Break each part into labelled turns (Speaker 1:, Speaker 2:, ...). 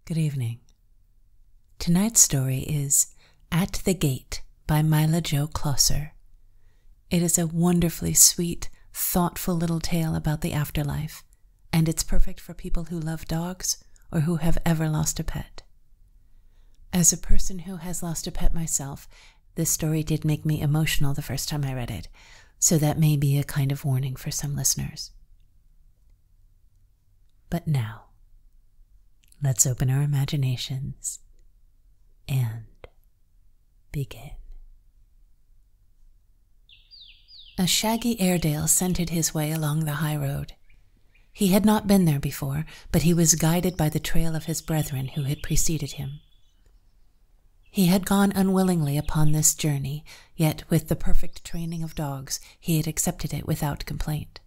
Speaker 1: Good evening. Tonight's story is At the Gate by Myla Jo Closser. It is a wonderfully sweet, thoughtful little tale about the afterlife, and it's perfect for people who love dogs or who have ever lost a pet. As a person who has lost a pet myself, this story did make me emotional the first time I read it, so that may be a kind of warning for some listeners. But now, let's open our imaginations and begin. A shaggy Airedale scented his way along the high road. He had not been there before, but he was guided by the trail of his brethren who had preceded him. He had gone unwillingly upon this journey, yet with the perfect training of dogs, he had accepted it without complaint.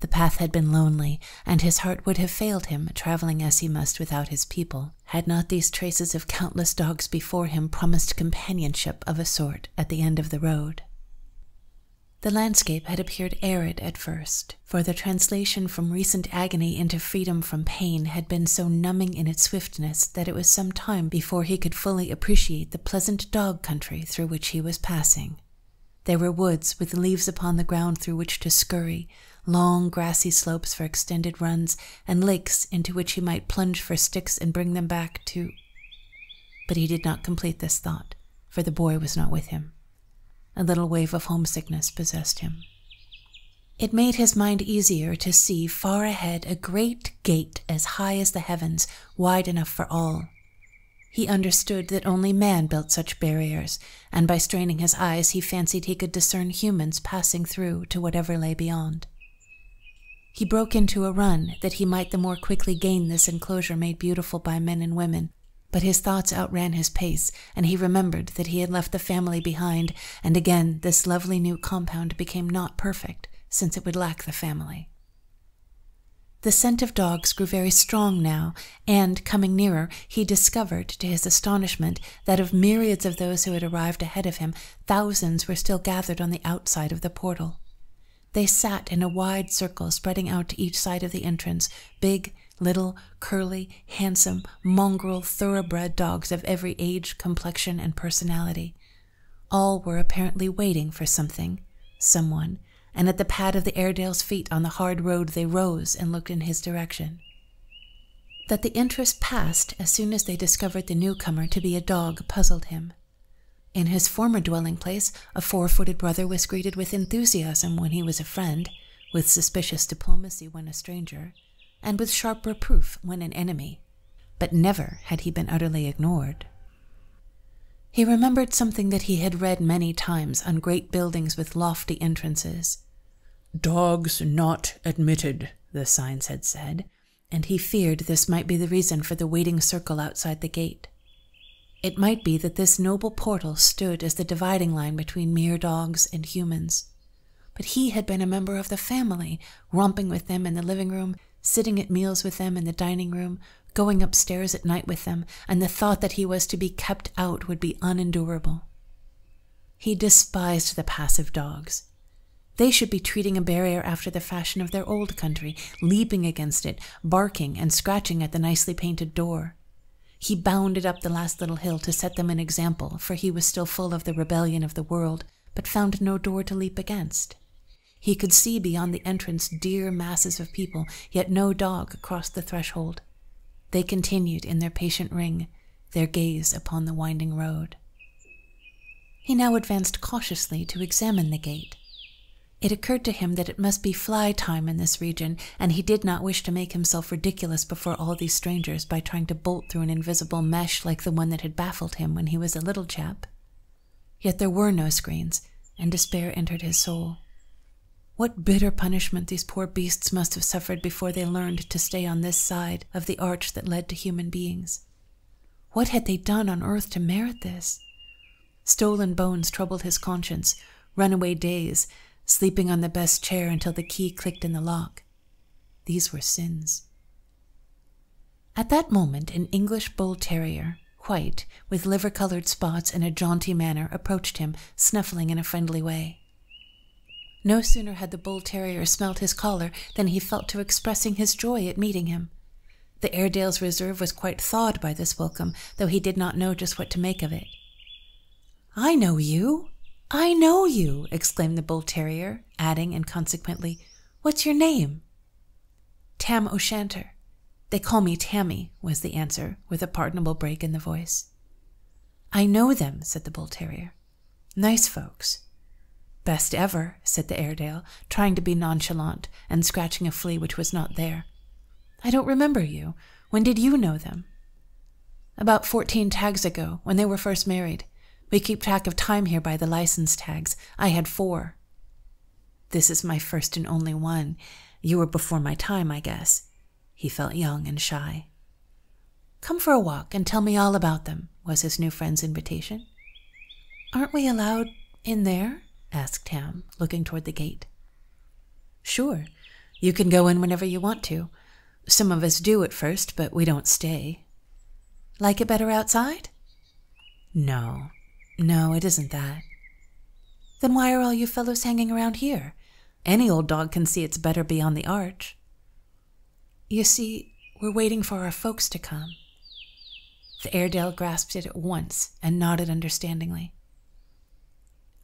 Speaker 1: The path had been lonely, and his heart would have failed him, traveling as he must without his people, had not these traces of countless dogs before him promised companionship of a sort at the end of the road. The landscape had appeared arid at first, for the translation from recent agony into freedom from pain had been so numbing in its swiftness that it was some time before he could fully appreciate the pleasant dog country through which he was passing. There were woods with leaves upon the ground through which to scurry, long grassy slopes for extended runs, and lakes into which he might plunge for sticks and bring them back to... But he did not complete this thought, for the boy was not with him. A little wave of homesickness possessed him. It made his mind easier to see far ahead a great gate as high as the heavens, wide enough for all. He understood that only man built such barriers, and by straining his eyes he fancied he could discern humans passing through to whatever lay beyond. He broke into a run that he might the more quickly gain this enclosure made beautiful by men and women, but his thoughts outran his pace, and he remembered that he had left the family behind, and again this lovely new compound became not perfect, since it would lack the family. The scent of dogs grew very strong now, and, coming nearer, he discovered, to his astonishment, that of myriads of those who had arrived ahead of him, thousands were still gathered on the outside of the portal. They sat in a wide circle spreading out to each side of the entrance, big, little, curly, handsome, mongrel, thoroughbred dogs of every age, complexion, and personality. All were apparently waiting for something, someone, and at the pad of the Airedale's feet on the hard road they rose and looked in his direction. That the interest passed as soon as they discovered the newcomer to be a dog puzzled him. In his former dwelling place, a four-footed brother was greeted with enthusiasm when he was a friend, with suspicious diplomacy when a stranger, and with sharp reproof when an enemy, but never had he been utterly ignored. He remembered something that he had read many times on great buildings with lofty entrances. "Dogs not admitted," the signs had said, and he feared this might be the reason for the waiting circle outside the gate. It might be that this noble portal stood as the dividing line between mere dogs and humans. But he had been a member of the family, romping with them in the living room, sitting at meals with them in the dining room, going upstairs at night with them, and the thought that he was to be kept out would be unendurable. He despised the passive dogs. They should be treating a barrier after the fashion of their old country, leaping against it, barking and scratching at the nicely painted door. He bounded up the last little hill to set them an example, for he was still full of the rebellion of the world, but found no door to leap against. He could see beyond the entrance dear masses of people, yet no dog crossed the threshold. They continued in their patient ring, their gaze upon the winding road. He now advanced cautiously to examine the gate. It occurred to him that it must be fly time in this region, and he did not wish to make himself ridiculous before all these strangers by trying to bolt through an invisible mesh like the one that had baffled him when he was a little chap. Yet there were no screens, and despair entered his soul. What bitter punishment these poor beasts must have suffered before they learned to stay on this side of the arch that led to human beings. What had they done on earth to merit this? Stolen bones troubled his conscience, runaway days, sleeping on the best chair until the key clicked in the lock. These were sins. At that moment, an English bull terrier, white, with liver-colored spots and a jaunty manner, approached him, snuffling in a friendly way. No sooner had the bull terrier smelt his collar than he fell to expressing his joy at meeting him. The Airedale's reserve was quite thawed by this welcome, though he did not know just what to make of it. "I know you! I know you!" exclaimed the bull terrier, adding inconsequently, "What's your name?" "Tam O'Shanter. They call me Tammy," was the answer, with a pardonable break in the voice. "I know them," said the bull terrier. "Nice folks." "Best ever," said the Airedale, trying to be nonchalant and scratching a flea which was not there. "I don't remember you. When did you know them?" "About 14 tags ago, when they were first married. We keep track of time here by the license tags. I had 4. "This is my first and only one. You were before my time, I guess." He felt young and shy. "Come for a walk and tell me all about them," was his new friend's invitation. "Aren't we allowed in there?" asked Tam, looking toward the gate. "Sure. You can go in whenever you want to. Some of us do at first, but we don't stay." "Like it better outside?" No, it isn't that." "Then why are all you fellows hanging around here? Any old dog can see it's better beyond the arch." "You see, we're waiting for our folks to come." The Airedale grasped it at once and nodded understandingly.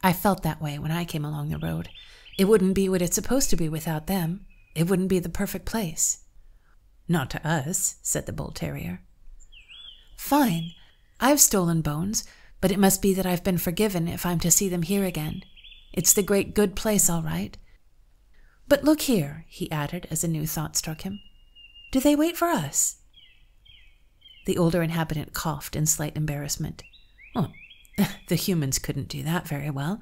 Speaker 1: "I felt that way when I came along the road. It wouldn't be what it's supposed to be without them. It wouldn't be the perfect place." "Not to us," said the bull terrier. "Fine. I've stolen bones, but it must be that I've been forgiven if I'm to see them here again. It's the great good place, all right. But look here," he added as a new thought struck him. "Do they wait for us?" The older inhabitant coughed in slight embarrassment. "Well, the humans couldn't do that very well.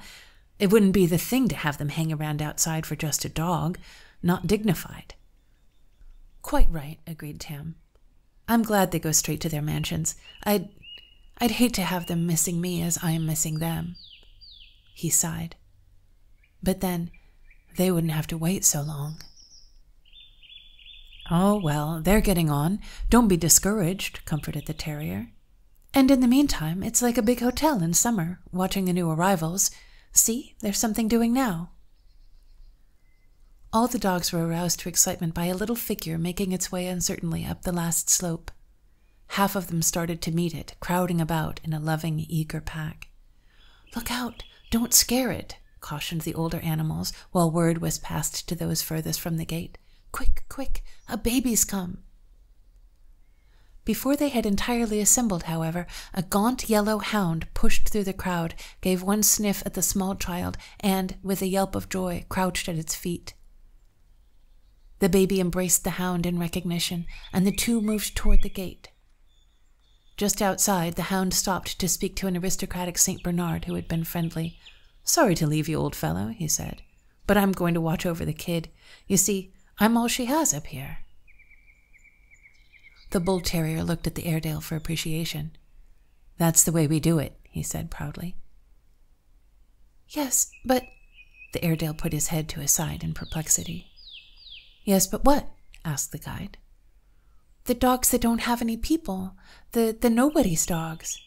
Speaker 1: It wouldn't be the thing to have them hang around outside for just a dog. Not dignified." "Quite right," agreed Tam. "I'm glad they go straight to their mansions. I'd hate to have them missing me as I am missing them." He sighed. "But then, they wouldn't have to wait so long." "Oh, well, they're getting on. Don't be discouraged," comforted the terrier. "And in the meantime, it's like a big hotel in summer, watching the new arrivals. See, there's something doing now." All the dogs were aroused to excitement by a little figure making its way uncertainly up the last slope. Half of them started to meet it, crowding about in a loving, eager pack. "Look out! Don't scare it!" cautioned the older animals, while word was passed to those furthest from the gate. "Quick, quick! A baby's come!" Before they had entirely assembled, however, a gaunt yellow hound pushed through the crowd, gave one sniff at the small child, and, with a yelp of joy, crouched at its feet. The baby embraced the hound in recognition, and the two moved toward the gate. Just outside, the hound stopped to speak to an aristocratic St. Bernard who had been friendly. "Sorry to leave you, old fellow," he said, "but I'm going to watch over the kid. You see, I'm all she has up here." The bull terrier looked at the Airedale for appreciation. "That's the way we do it," he said proudly. "Yes, but—" The Airedale put his head to his side in perplexity. "Yes, but what?" asked the guide. "The dogs that don't have any people. The nobody's dogs."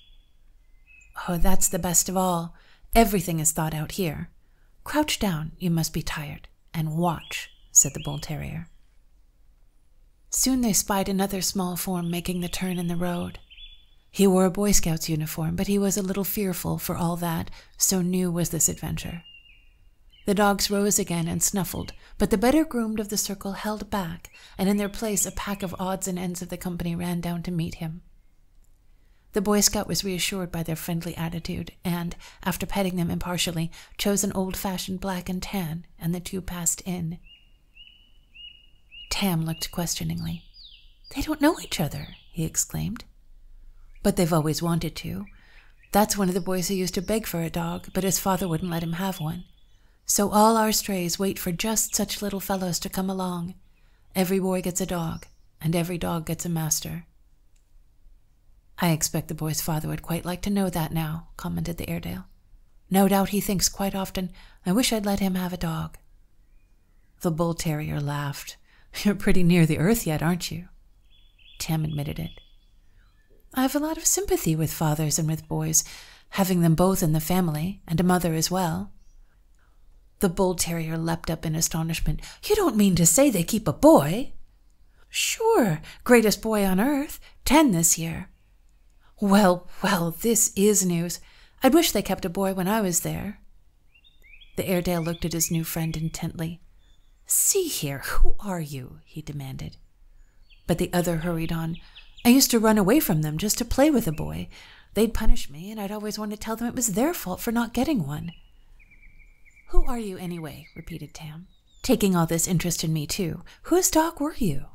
Speaker 1: "Oh, that's the best of all. Everything is thought out here. Crouch down, you must be tired, and watch," said the bull terrier. Soon they spied another small form making the turn in the road. He wore a Boy Scout's uniform, but he was a little fearful for all that, so new was this adventure. The dogs rose again and snuffled, but the better groomed of the circle held back, and in their place a pack of odds and ends of the company ran down to meet him. The Boy Scout was reassured by their friendly attitude, and, after petting them impartially, chose an old-fashioned black and tan, and the two passed in. Tam looked questioningly. "They don't know each other," he exclaimed. "But they've always wanted to. That's one of the boys who used to beg for a dog, but his father wouldn't let him have one. So all our strays wait for just such little fellows to come along. Every boy gets a dog, and every dog gets a master." "I expect the boy's father would quite like to know that now," commented the Airedale. "No doubt he thinks quite often, 'I wish I'd let him have a dog.'" The bull terrier laughed. "You're pretty near the earth yet, aren't you?" Tam admitted it. "I have a lot of sympathy with fathers and with boys, having them both in the family, and a mother as well." The bull terrier leapt up in astonishment. "You don't mean to say they keep a boy?" Sure, greatest boy on earth, 10 this year. Well, this is news. I'd wish they kept a boy when I was there. The Airedale looked at his new friend intently. See here, who are you? He demanded. But the other hurried on. I used to run away from them just to play with a boy. They'd punish me, and I'd always want to tell them it was their fault for not getting one. Who are you anyway? Repeated Tam, taking all this interest in me too. Whose dog were you?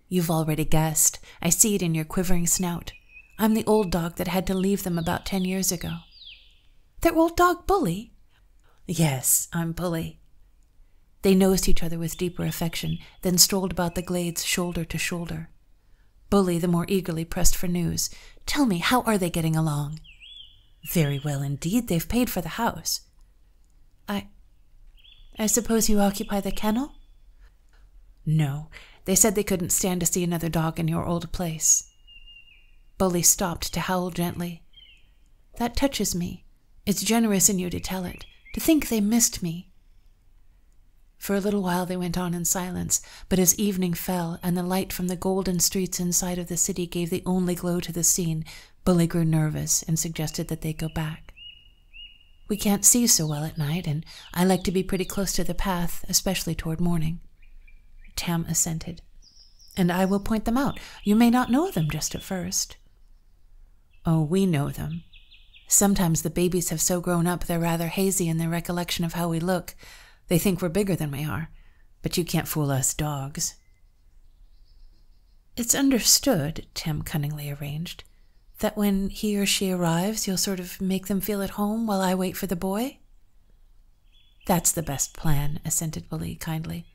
Speaker 1: You've already guessed. I see it in your quivering snout. I'm the old dog that had to leave them about 10 years ago. Their old dog, Bully? Yes, I'm Bully. They nosed each other with deeper affection, then strolled about the glades shoulder to shoulder. Bully the more eagerly pressed for news. Tell me, how are they getting along? Very well indeed. They've paid for the house. I suppose you occupy the kennel? No. They said they couldn't stand to see another dog in your old place. Bully stopped to howl gently. That touches me. It's generous in you to tell it, to think they missed me. For a little while they went on in silence, but as evening fell and the light from the golden streets inside of the city gave the only glow to the scene, Bully grew nervous and suggested that they go back. We can't see so well at night, and I like to be pretty close to the path, especially toward morning. Tam assented. And I will point them out. You may not know them just at first. Oh, we know them. Sometimes the babies have so grown up they're rather hazy in their recollection of how we look. They think we're bigger than we are, but you can't fool us dogs. It's understood, Tam cunningly arranged, that when he or she arrives, you'll sort of make them feel at home while I wait for the boy? That's the best plan, assented Bully kindly.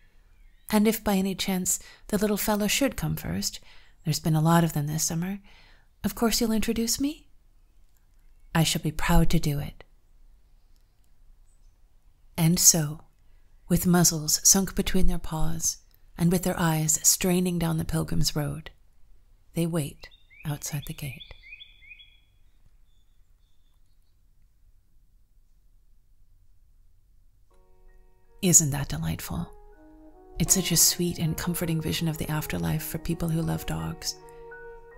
Speaker 1: And if by any chance the little fellow should come first, there's been a lot of them this summer, of course you'll introduce me? I shall be proud to do it. And so, with muzzles sunk between their paws, and with their eyes straining down the pilgrim's road, they wait outside the gate. Isn't that delightful? It's such a sweet and comforting vision of the afterlife for people who love dogs.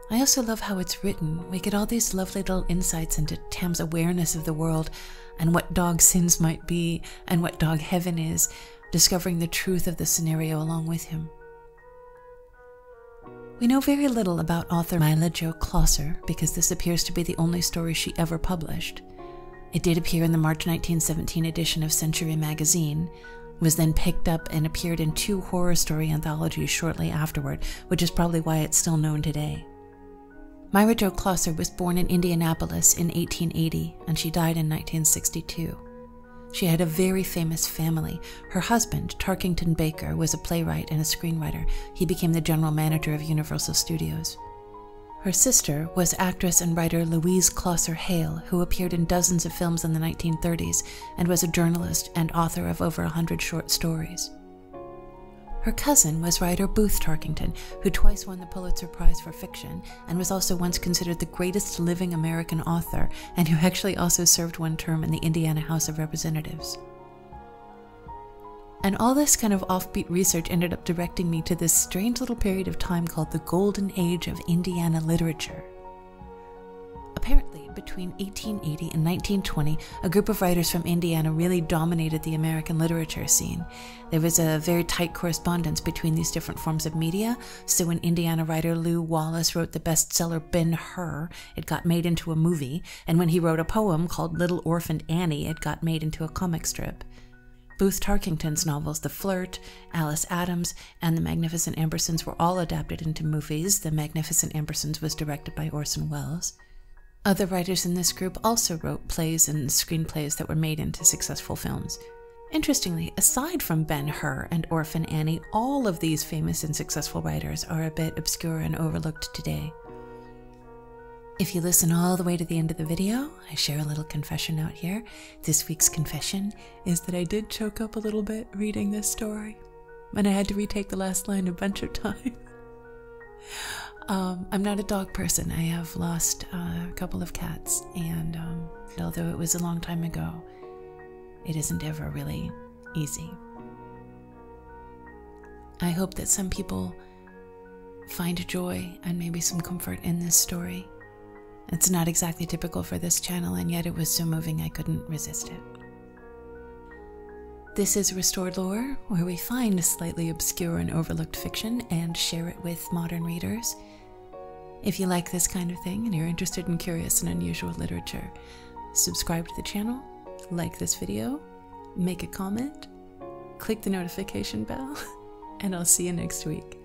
Speaker 1: I also love how it's written. We get all these lovely little insights into Tam's awareness of the world and what dog sins might be and what dog heaven is, discovering the truth of the scenario along with him. We know very little about author Myla Jo Closser because this appears to be the only story she ever published. It did appear in the March 1917 edition of Century magazine, was then picked up and appeared in 2 horror story anthologies shortly afterward, which is probably why it's still known today. Myla Jo Closser was born in Indianapolis in 1880, and she died in 1962. She had a very famous family. Her husband, Tarkington Baker, was a playwright and a screenwriter. He became the general manager of Universal Studios. Her sister was actress and writer Louise Closser Hale, who appeared in dozens of films in the 1930s and was a journalist and author of over 100 short stories. Her cousin was writer Booth Tarkington, who twice won the Pulitzer Prize for fiction and was also once considered the greatest living American author, and who actually also served 1 term in the Indiana House of Representatives. And all this kind of offbeat research ended up directing me to this strange little period of time called the Golden Age of Indiana Literature. Apparently, between 1880 and 1920, a group of writers from Indiana really dominated the American literature scene. There was a very tight correspondence between these different forms of media, so when Indiana writer Lew Wallace wrote the bestseller Ben-Hur, it got made into a movie, and when he wrote a poem called Little Orphaned Annie, it got made into a comic strip. Booth Tarkington's novels The Flirt, Alice Adams, and The Magnificent Ambersons were all adapted into movies. The Magnificent Ambersons was directed by Orson Welles. Other writers in this group also wrote plays and screenplays that were made into successful films. Interestingly, aside from Ben-Hur and Orphan Annie, all of these famous and successful writers are a bit obscure and overlooked today. If you listen all the way to the end of the video, I share a little confession out here. This week's confession is that I did choke up a little bit reading this story, and I had to retake the last line a bunch of times. I'm not a dog person. I have lost a couple of cats, and although it was a long time ago, it isn't ever really easy. I hope that some people find joy and maybe some comfort in this story. It's not exactly typical for this channel, and yet it was so moving I couldn't resist it. This is Restored Lore, where we find slightly obscure and overlooked fiction and share it with modern readers. If you like this kind of thing and you're interested in curious and unusual literature, subscribe to the channel, like this video, make a comment, click the notification bell, and I'll see you next week.